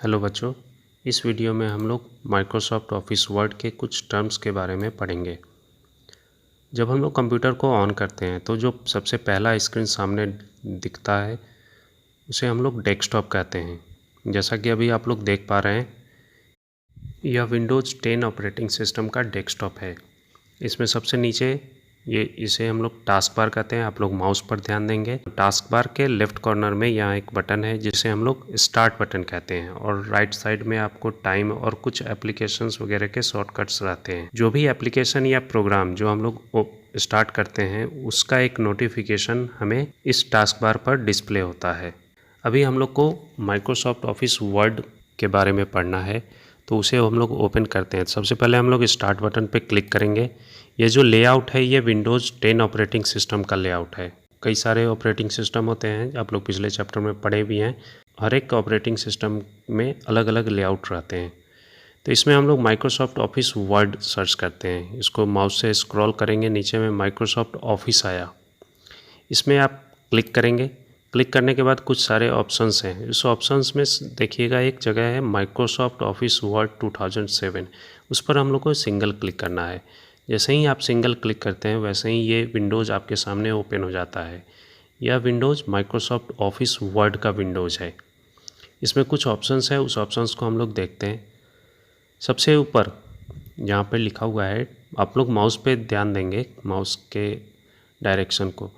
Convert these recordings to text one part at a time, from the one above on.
Hello बच्चों, इस video में हम लोग माइक्रोसॉफ्ट ऑफिस वर्ड के कुछ टर्म्स के बारे में पढ़ेंगे। जब हम लोग कंप्यूटर को ऑन करते हैं तो जो सबसे पहला स्क्रीन सामने दिखता है उसे हम लोग डेस्कटॉप कहते हैं। जैसा कि अभी आप लोग देख पा रहे हैं, यह विंडोज़ 10 ऑपरेटिंग सिस्टम का डेस्कटॉप है। इसमें सबसे नीचे इसे हम लोग टास्क बार कहते हैं। आप लोग माउस पर ध्यान देंगे, टास्क बार के लेफ्ट कॉर्नर में यहाँ एक बटन है जिसे हम लोग स्टार्ट बटन कहते हैं, और राइट साइड में आपको टाइम और कुछ एप्लीकेशंस वगैरह के शॉर्टकट्स रहते हैं। जो भी एप्लीकेशन या प्रोग्राम जो हम लोग स्टार्ट करते हैं उसका एक नोटिफिकेशन हमें इस टास्क बार पर डिस्प्ले होता है। अभी हम लोग को माइक्रोसॉफ्ट ऑफिस वर्ड के बारे में पढ़ना है, तो उसे हम लोग ओपन करते हैं। सबसे पहले हम लोग स्टार्ट बटन पे क्लिक करेंगे। ये जो लेआउट है ये विंडोज़ 10 ऑपरेटिंग सिस्टम का लेआउट है। कई सारे ऑपरेटिंग सिस्टम होते हैं, आप लोग पिछले चैप्टर में पढ़े भी हैं। हर एक ऑपरेटिंग सिस्टम में अलग अलग लेआउट रहते हैं। तो इसमें हम लोग माइक्रोसॉफ्ट ऑफिस वर्ड सर्च करते हैं। इसको माउस से स्क्रॉल करेंगे, नीचे में माइक्रोसॉफ्ट ऑफिस आया, इसमें आप क्लिक करेंगे। क्लिक करने के बाद कुछ सारे ऑप्शंस हैं। इस ऑप्शंस में देखिएगा एक जगह है माइक्रोसॉफ्ट ऑफिस वर्ड 2007, उस पर हम लोग को सिंगल क्लिक करना है। जैसे ही आप सिंगल क्लिक करते हैं वैसे ही ये विंडोज़ आपके सामने ओपन हो जाता है। यह विंडोज़ माइक्रोसॉफ्ट ऑफिस वर्ड का विंडोज़ है। इसमें कुछ ऑप्शंस है, उस ऑप्शंस को हम लोग देखते हैं। सबसे ऊपर यहाँ पे लिखा हुआ है, आप लोग माउस पे ध्यान देंगे, माउस के डायरेक्शन को।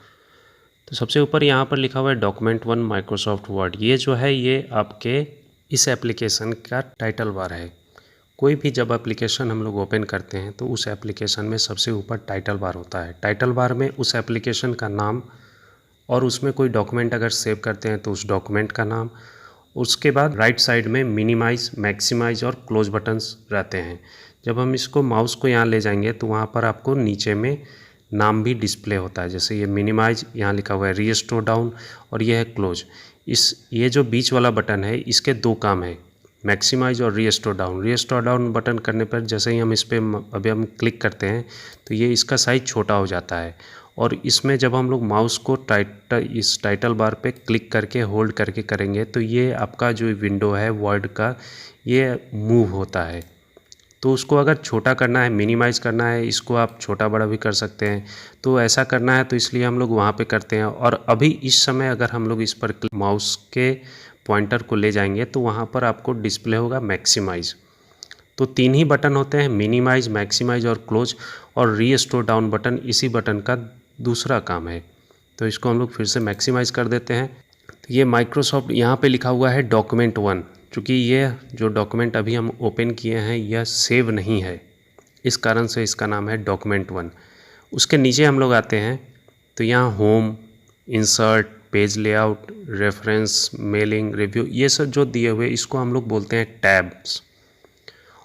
तो सबसे ऊपर यहाँ पर लिखा हुआ है डॉक्यूमेंट 1 माइक्रोसॉफ्ट वर्ड। ये जो है ये आपके इस एप्लीकेशन का टाइटल बार है। कोई भी जब एप्लीकेशन हम लोग ओपन करते हैं तो उस एप्लीकेशन में सबसे ऊपर टाइटल बार होता है। टाइटल बार में उस एप्लीकेशन का नाम, और उसमें कोई डॉक्यूमेंट अगर सेव करते हैं तो उस डॉक्यूमेंट का नाम। उसके बाद राइट साइड में मिनिमाइज, मैक्सिमाइज और क्लोज बटन्स रहते हैं। जब हम इसको माउस को यहाँ ले जाएंगे तो वहाँ पर आपको नीचे में नाम भी डिस्प्ले होता है। जैसे ये मिनिमाइज यहाँ लिखा हुआ है, रीस्टोर डाउन, और ये है क्लोज। ये जो बीच वाला बटन है इसके दो काम है, मैक्सिमाइज और restore down. Restore down button करने पर जैसे ही हम इस पर अभी हम क्लिक करते हैं तो ये इसका साइज छोटा हो जाता है, और इसमें जब हम लोग माउस को इस टाइटल बार पे क्लिक करके होल्ड करके करेंगे तो ये आपका जो विंडो है वर्ड का ये मूव होता है। तो उसको अगर छोटा करना है, मिनिमाइज़ करना है, इसको आप छोटा बड़ा भी कर सकते हैं। तो ऐसा करना है तो इसलिए हम लोग वहाँ पे करते हैं। और अभी इस समय अगर हम लोग इस पर माउस के पॉइंटर को ले जाएंगे तो वहाँ पर आपको डिस्प्ले होगा मैक्सिमाइज़। तो तीन ही बटन होते हैं, मिनिमाइज, मैक्सिमाइज और क्लोज, और रीस्टोर डाउन बटन इसी बटन का दूसरा काम है। तो इसको हम लोग फिर से मैक्सिमाइज कर देते हैं। तो ये माइक्रोसॉफ्ट यहाँ पे लिखा हुआ है डॉक्यूमेंट 1, चूँकि ये जो डॉक्यूमेंट अभी हम ओपन किए हैं यह सेव नहीं है, इस कारण से इसका नाम है डॉक्यूमेंट 1। उसके नीचे हम लोग आते हैं तो यहाँ home, insert, page layout, reference, mailing, review, ये सब जो दिए हुए इसको हम लोग बोलते हैं टैब्स।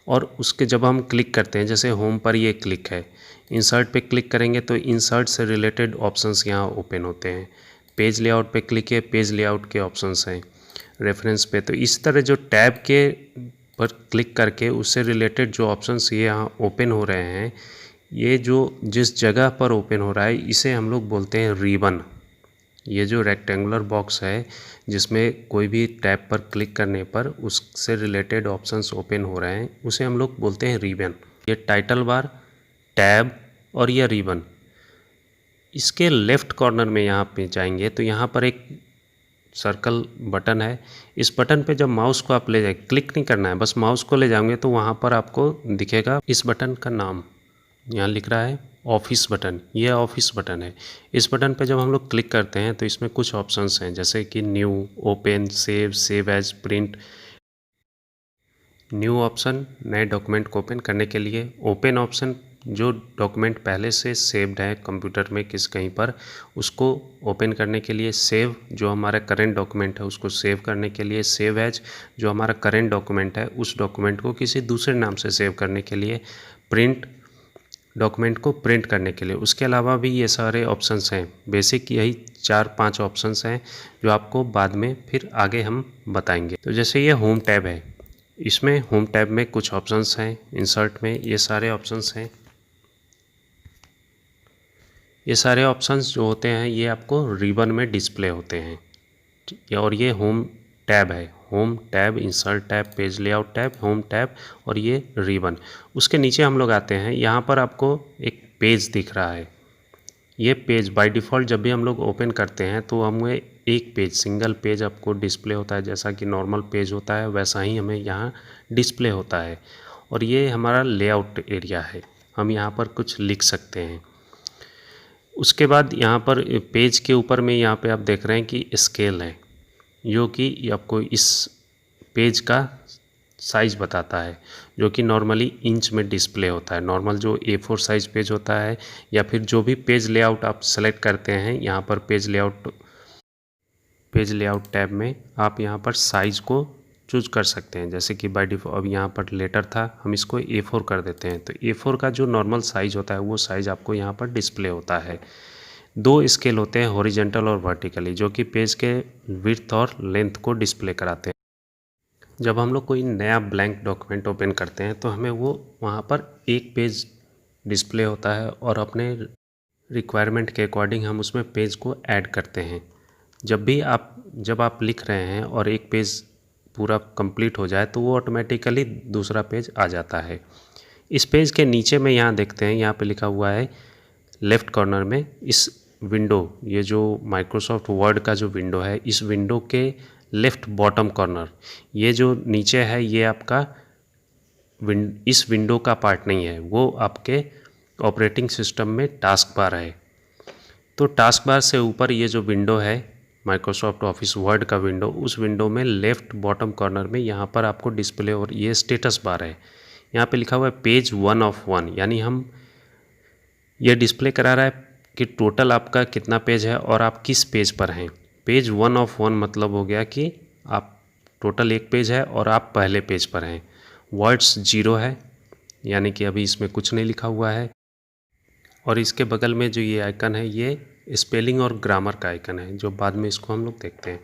और उसके जब हम क्लिक करते हैं, जैसे होम पर ये क्लिक है, इंसर्ट पे क्लिक करेंगे तो इंसर्ट से रिलेटेड ऑप्शंस यहाँ ओपन होते हैं। पेज लेआउट पे क्लिक है, पेज लेआउट के ऑप्शंस हैं। रेफरेंस पे, तो इस तरह जो टैब के पर क्लिक करके उससे रिलेटेड जो ऑप्शंस ये यहाँ ओपन हो रहे हैं, ये जो जिस जगह पर ओपन हो रहा है इसे हम लोग बोलते हैं रिबन। ये जो रेक्टेंगुलर बॉक्स है जिसमें कोई भी टैब पर क्लिक करने पर उससे रिलेटेड ऑप्शंस ओपन हो रहे हैं उसे हम लोग बोलते हैं रिबन। ये टाइटल बार, टैब और यह रिबन। इसके लेफ़्ट कॉर्नर में यहाँ पे जाएंगे तो यहाँ पर एक सर्कल बटन है। इस बटन पे जब माउस को आप ले जाए, क्लिक नहीं करना है, बस माउस को ले जाओगे तो वहाँ पर आपको दिखेगा इस बटन का नाम, यहाँ लिख रहा है ऑफिस बटन। ये ऑफिस बटन है। इस बटन पे जब हम लोग क्लिक करते हैं तो इसमें कुछ ऑप्शंस हैं, जैसे कि new, open, save, save as, print. New option नए डॉक्यूमेंट को ओपन करने के लिए, ओपन ऑप्शन जो डॉक्यूमेंट पहले से सेव्ड है कंप्यूटर में कहीं पर उसको ओपन करने के लिए, सेव जो हमारा करेंट डॉक्यूमेंट है उसको सेव करने के लिए, सेव एज जो हमारा करेंट डॉक्यूमेंट है उस डॉक्यूमेंट को किसी दूसरे नाम से सेव करने के लिए, प्रिंट डॉक्यूमेंट को प्रिंट करने के लिए। उसके अलावा भी ये सारे ऑप्शंस हैं, बेसिक यही 4-5 ऑप्शंस हैं जो आपको बाद में फिर आगे हम बताएंगे। तो जैसे ये होम टैब है, इसमें होम टैब में कुछ ऑप्शंस हैं, इंसर्ट में ये सारे ऑप्शंस हैं। ये सारे ऑप्शंस जो होते हैं ये आपको रिबन में डिस्प्ले होते हैं, और ये होम टैब है। Home tab, insert tab, page layout tab, home tab और ये रिबन। उसके नीचे हम लोग आते हैं, यहाँ पर आपको एक पेज दिख रहा है। ये पेज बाय डिफ़ॉल्ट जब भी हम लोग ओपन करते हैं तो हमें एक पेज, सिंगल पेज आपको डिस्प्ले होता है, जैसा कि नॉर्मल पेज होता है वैसा ही हमें यहाँ डिस्प्ले होता है। और ये हमारा लेआउट एरिया है, हम यहाँ पर कुछ लिख सकते हैं। उसके बाद यहाँ पर पेज के ऊपर में यहाँ पे आप देख रहे हैं कि स्केल है, जो कि आपको इस पेज का साइज़ बताता है, जो कि नॉर्मली इंच में डिस्प्ले होता है। नॉर्मल जो A4 साइज़ पेज होता है या फिर जो भी पेज लेआउट आप सेलेक्ट करते हैं, यहाँ पर पेज लेआउट टैब में आप यहाँ पर साइज़ को चूज कर सकते हैं। जैसे कि बाय डिफ़ॉल्ट अब यहाँ पर लेटर था, हम इसको A4 कर देते हैं, तो A4 का जो नॉर्मल साइज़ होता है वो साइज़ आपको यहाँ पर डिस्प्ले होता है। दो स्केल होते हैं, हॉरिजॉन्टल और वर्टिकली, जो कि पेज के विड्थ और लेंथ को डिस्प्ले कराते हैं। जब हम लोग कोई नया ब्लैंक डॉक्यूमेंट ओपन करते हैं तो हमें वो वहाँ पर एक पेज डिस्प्ले होता है और अपने रिक्वायरमेंट के अकॉर्डिंग हम उसमें पेज को ऐड करते हैं। जब आप लिख रहे हैं और एक पेज पूरा कंप्लीट हो जाए तो वो ऑटोमेटिकली दूसरा पेज आ जाता है। इस पेज के नीचे में यहाँ देखते हैं, यहाँ पे लिखा हुआ है लेफ़्ट कॉर्नर में, इस विंडो, ये जो माइक्रोसॉफ्ट वर्ड का जो विंडो है, इस विंडो के लेफ़्ट बॉटम कॉर्नर, ये जो नीचे है ये आपका इस विंडो का पार्ट नहीं है, वो आपके ऑपरेटिंग सिस्टम में टास्क बार है। तो टास्क बार से ऊपर ये जो विंडो है माइक्रोसॉफ्ट ऑफिस वर्ड का विंडो, उस विंडो में लेफ़्ट बॉटम कॉर्नर में यहाँ पर आपको डिस्प्ले और ये स्टेटस बार है। यहाँ पे लिखा हुआ है पेज 1 of 1, यानी हम ये डिस्प्ले करा रहा है कि टोटल आपका कितना पेज है और आप किस पेज पर हैं। पेज 1 of 1 मतलब हो गया कि आप टोटल एक पेज है और आप पहले पेज पर हैं। वर्ड्स 0 है, यानी कि अभी इसमें कुछ नहीं लिखा हुआ है। और इसके बगल में जो ये आइकन है ये स्पेलिंग और ग्रामर का आइकन है, जो बाद में इसको हम लोग देखते हैं।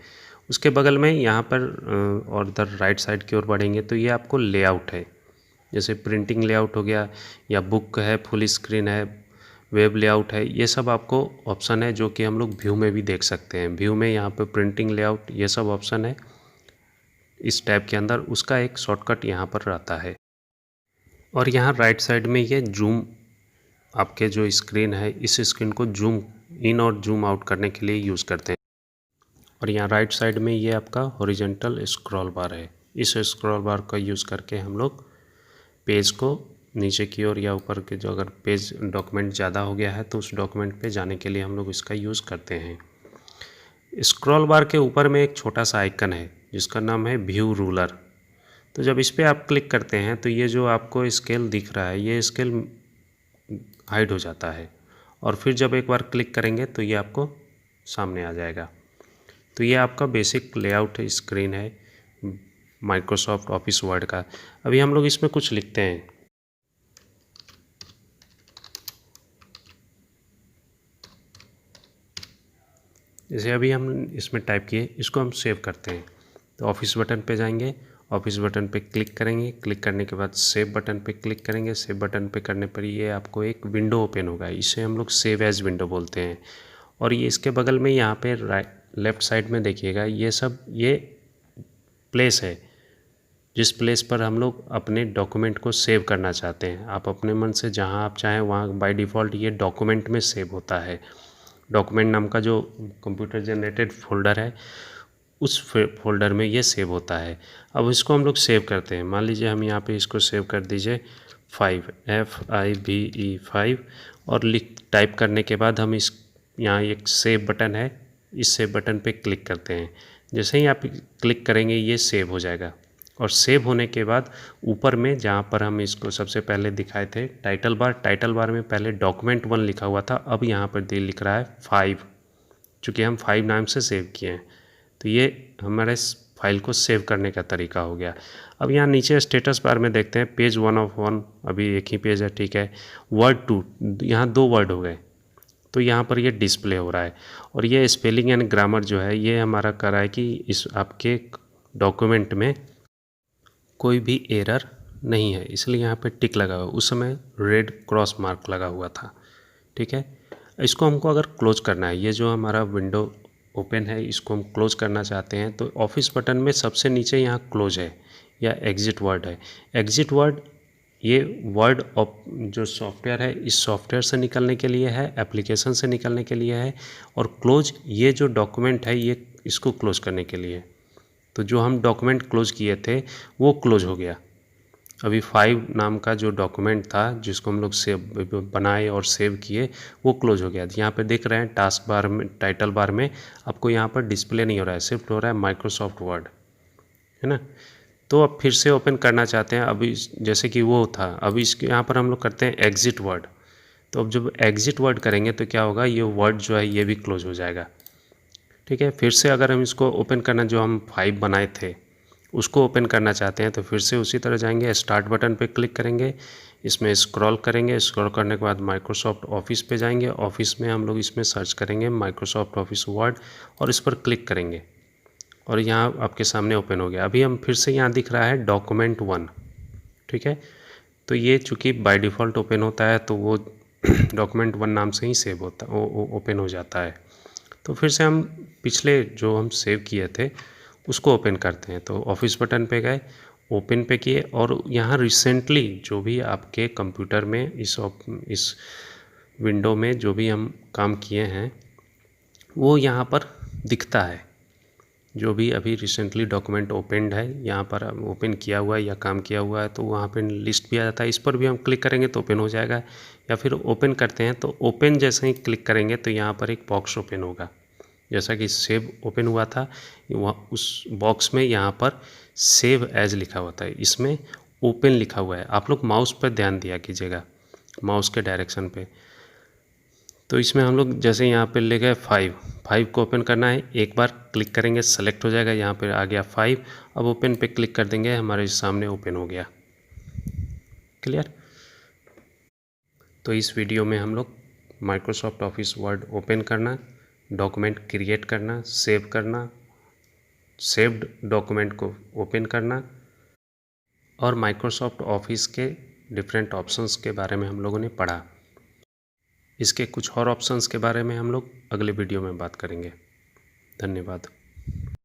उसके बगल में यहाँ पर और इधर राइट साइड की ओर बढ़ेंगे तो ये आपको लेआउट है, जैसे प्रिंटिंग लेआउट हो गया या बुक है, फुल स्क्रीन है, वेब लेआउट है, ये सब आपको ऑप्शन है जो कि हम लोग व्यू में भी देख सकते हैं। व्यू में यहाँ पर प्रिंटिंग लेआउट ये सब ऑप्शन है इस टैब के अंदर, उसका एक शॉर्टकट यहाँ पर रहता है। और यहाँ राइट साइड में ये जूम, आपके जो स्क्रीन है इस स्क्रीन को जूम इन और जूम आउट करने के लिए यूज़ करते हैं। और यहाँ राइट साइड में ये आपका हॉरिजॉन्टल स्क्रॉल बार है, इस स्क्रॉल बार का यूज़ करके हम लोग पेज को नीचे की ओर या ऊपर के, जो अगर पेज डॉक्यूमेंट ज़्यादा हो गया है तो उस डॉक्यूमेंट पे जाने के लिए हम लोग इसका यूज़ करते हैं। स्क्रॉल बार के ऊपर में एक छोटा सा आइकन है जिसका नाम है व्यू रूलर। तो जब इस पर आप क्लिक करते हैं तो ये जो आपको स्केल दिख रहा है ये स्केल हाइड हो जाता है, और फिर जब एक बार क्लिक करेंगे तो ये आपको सामने आ जाएगा। तो ये आपका बेसिक लेआउट स्क्रीन है माइक्रोसॉफ्ट ऑफिस वर्ड का। अभी हम लोग इसमें कुछ लिखते हैं, जैसे अभी हम इसमें टाइप किए, इसको हम सेव करते हैं। तो ऑफिस बटन पे जाएंगे, ऑफिस बटन पे क्लिक करेंगे, क्लिक करने के बाद सेव बटन पे क्लिक करेंगे। सेव बटन पे करने पर ये आपको एक विंडो ओपन होगा, इसे हम लोग सेव एज विंडो बोलते हैं। और ये इसके बगल में यहाँ पे लेफ़्ट साइड में देखिएगा, ये प्लेस है जिस प्लेस पर हम लोग अपने डॉक्यूमेंट को सेव करना चाहते हैं। आप अपने मन से जहाँ आप चाहें वहाँ बाय डिफ़ॉल्ट ये डॉक्यूमेंट में सेव होता है। डॉक्यूमेंट नाम का जो कंप्यूटर जनरेटेड फोल्डर है उस फोल्डर में ये सेव होता है। अब इसको हम लोग सेव करते हैं। मान लीजिए हम यहाँ पे इसको सेव कर दीजिए 5 FIVE और टाइप करने के बाद हम यहाँ एक सेव बटन है, इस सेव बटन पे क्लिक करते हैं। जैसे ही आप क्लिक करेंगे ये सेव हो जाएगा, और सेव होने के बाद ऊपर में जहाँ पर हम इसको सबसे पहले दिखाए थे टाइटल बार में पहले डॉक्यूमेंट 1 लिखा हुआ था, अब यहाँ पर लिख रहा है 5, चूँकि हम 5 नाम से सेव किए हैं। तो ये हमारे फाइल को सेव करने का तरीका हो गया। अब यहाँ नीचे स्टेटस बार में देखते हैं पेज 1 of 1, अभी एक ही पेज है, ठीक है। वर्ड 2, यहाँ 2 वर्ड हो गए तो यहाँ पर ये डिस्प्ले हो रहा है। और ये स्पेलिंग एंड ग्रामर जो है ये हमारा कर रहा है कि इस आपके डॉक्यूमेंट में कोई भी एरर नहीं है, इसलिए यहाँ पे टिक लगा हुआ। उस समय रेड क्रॉस मार्क लगा हुआ था, ठीक है। इसको हमको अगर क्लोज करना है, ये जो हमारा विंडो ओपन है, इसको हम क्लोज करना चाहते हैं तो ऑफिस बटन में सबसे नीचे यहाँ क्लोज है या एग्जिट वर्ड है। एग्जिट वर्ड ये वर्ड जो सॉफ्टवेयर है इस सॉफ्टवेयर से निकलने के लिए है, एप्लीकेशन से निकलने के लिए है, और क्लोज ये जो डॉक्यूमेंट है ये इसको क्लोज करने के लिए। तो जो हम डॉक्यूमेंट क्लोज किए थे वो क्लोज हो गया। अभी 5 नाम का जो डॉक्यूमेंट था जिसको हम लोग सेव बनाए और सेव किए वो क्लोज हो गया। यहाँ पे देख रहे हैं टास्क बार में, टाइटल बार में आपको यहाँ पर डिस्प्ले नहीं हो रहा है, सिर्फ हो रहा है माइक्रोसॉफ्ट वर्ड, है ना। तो अब फिर से ओपन करना चाहते हैं, अभी जैसे कि वो था, अभी इसके यहाँ पर हम लोग करते हैं एग्जिट वर्ड। तो अब जब एग्जिट वर्ड करेंगे तो क्या होगा, ये वर्ड जो है ये भी क्लोज हो जाएगा। ठीक है, फिर से अगर हम इसको ओपन करना, जो हम 5 बनाए थे उसको ओपन करना चाहते हैं तो फिर से उसी तरह जाएंगे, स्टार्ट बटन पे क्लिक करेंगे, इसमें स्क्रॉल करेंगे, स्क्रॉल करने के बाद माइक्रोसॉफ्ट ऑफिस पे जाएंगे, ऑफिस में हम लोग इसमें सर्च करेंगे माइक्रोसॉफ्ट ऑफिस वर्ड और इस पर क्लिक करेंगे और यहाँ आपके सामने ओपन हो गया। अभी हम फिर से यहाँ दिख रहा है डॉक्यूमेंट 1। ठीक है, तो ये चूँकि बाय डिफ़ॉल्ट ओपन होता है तो वो डॉक्यूमेंट 1 नाम से ही सेव होता ओपन हो जाता है। तो फिर से हम पिछले जो हम सेव किए थे उसको ओपन करते हैं। तो ऑफिस बटन पे गए, ओपन पे किए और यहाँ रिसेंटली जो भी आपके कंप्यूटर में इस विंडो में जो भी हम काम किए हैं वो यहाँ पर दिखता है। जो भी अभी रिसेंटली डॉक्यूमेंट ओपनड है यहाँ पर ओपन किया हुआ है या काम किया हुआ है तो वहाँ पे लिस्ट भी आ जाता है। इस पर भी हम क्लिक करेंगे तो ओपन हो जाएगा, या फिर ओपन करते हैं तो ओपन जैसे ही क्लिक करेंगे तो यहाँ पर एक बॉक्स ओपन होगा, जैसा कि सेव ओपन हुआ था वहाँ उस बॉक्स में यहाँ पर सेव एज लिखा हुआ था, इसमें ओपन लिखा हुआ है। आप लोग माउस पर ध्यान दिया कीजिएगा, माउस के डायरेक्शन पे। तो इसमें हम लोग जैसे यहाँ पे ले गए 5 को ओपन करना है, एक बार क्लिक करेंगे सेलेक्ट हो जाएगा, यहाँ पे आ गया 5। अब ओपन पे क्लिक कर देंगे, हमारे सामने ओपन हो गया। क्लियर। तो इस वीडियो में हम लोग माइक्रोसॉफ्ट ऑफिस वर्ड ओपन करना, डॉक्यूमेंट क्रिएट करना, सेव करना, सेव्ड डॉक्यूमेंट को ओपन करना और माइक्रोसॉफ्ट ऑफिस के डिफरेंट ऑप्शंस के बारे में हम लोगों ने पढ़ा। इसके कुछ और ऑप्शंस के बारे में हम लोग अगले वीडियो में बात करेंगे। धन्यवाद।